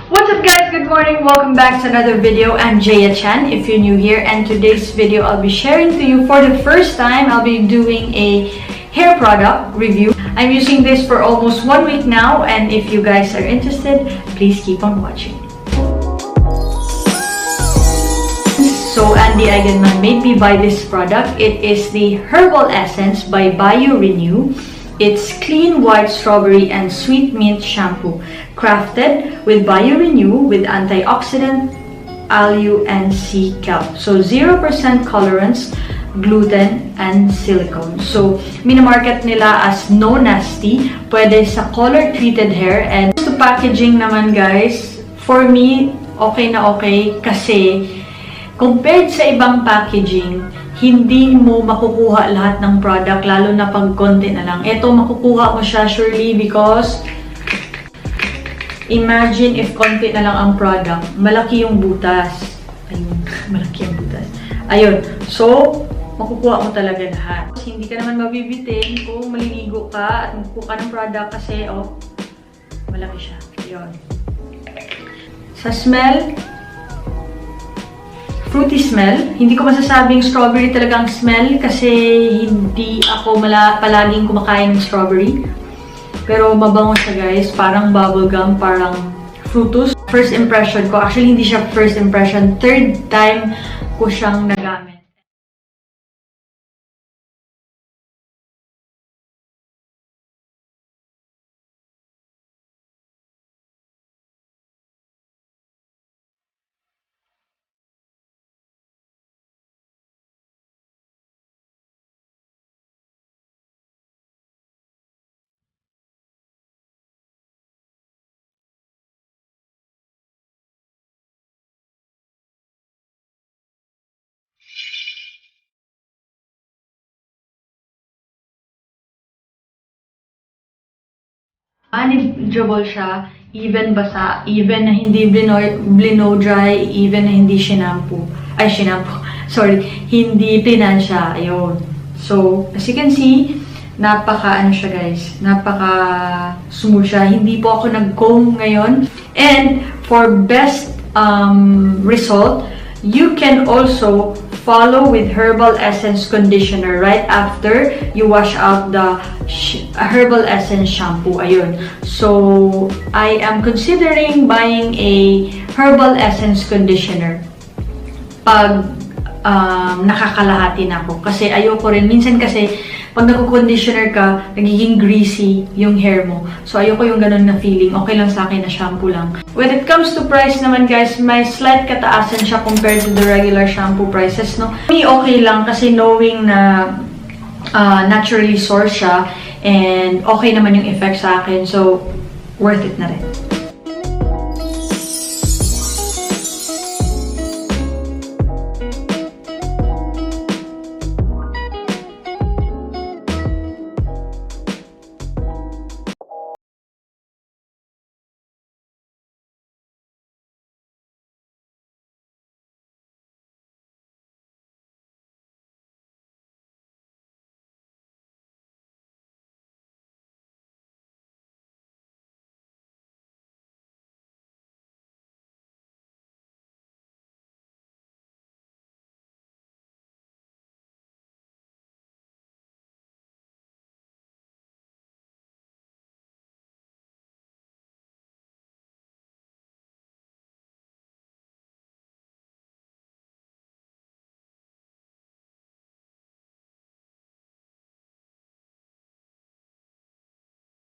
What's up guys? Good morning. Welcome back to another video. I'm Jaya Chan if you're new here, and today's video I'll be sharing to you for the first time. I'll be doing a hair product review. I'm using this for almost 1 week now, and if you guys are interested, please keep on watching. So Andy Eigenmann made me buy this product. It is the Herbal Essence by BioRenew. It's clean white strawberry and sweet mint shampoo, crafted with BioRenew with antioxidant, aloe, and sea kelp. So 0% colorants, gluten, and silicone. So minamarket nila as no nasty, pwede sa color treated hair. And to packaging naman guys, for me okay na okay kasi compared sa ibang packaging, hindi mo makukuha lahat ng product, lalo na pag konti na lang. Ito, makukuha mo siya surely because imagine if konti na lang ang product, malaki yung butas. Ayun, malaki yung butas. Ayun, so, makukuha mo talaga lahat. Hindi ka naman mabibitin kung maliligo ka at magkukuha ka ng product kasi, oh, malaki siya. Ayun. Sa smell, fruity smell. Hindi ko masasabing strawberry talagang smell kasi hindi ako palaging kumakain ng strawberry. Pero mabango siya guys. Parang bubblegum, parang fruitus. First impression ko, actually hindi siya first impression. Third time ko siyang nagamit. Manageable siya, even basa, even na hindi blow dry, even na hindi hindi plinan siya, ayun. So, as you can see, napaka siya guys, napaka smooth siya. Hindi po ako nag-comb ngayon. And for best result, you can also follow with Herbal Essence Conditioner right after you wash out the Herbal Essence shampoo. Ayun. So, I am considering buying a Herbal Essence Conditioner pag nakakalahati na ako. Kasi ayoko rin. Minsan kasi, pag nagko-conditioner ka, nagiging greasy yung hair mo. So, ayoko yung ganun na feeling. Okay lang sa akin na shampoo lang. When it comes to price naman guys, may slight kataasan siya compared to the regular shampoo prices, no? Okay lang kasi knowing na naturally sourced siya and okay naman yung effect sa akin. So, worth it na rin.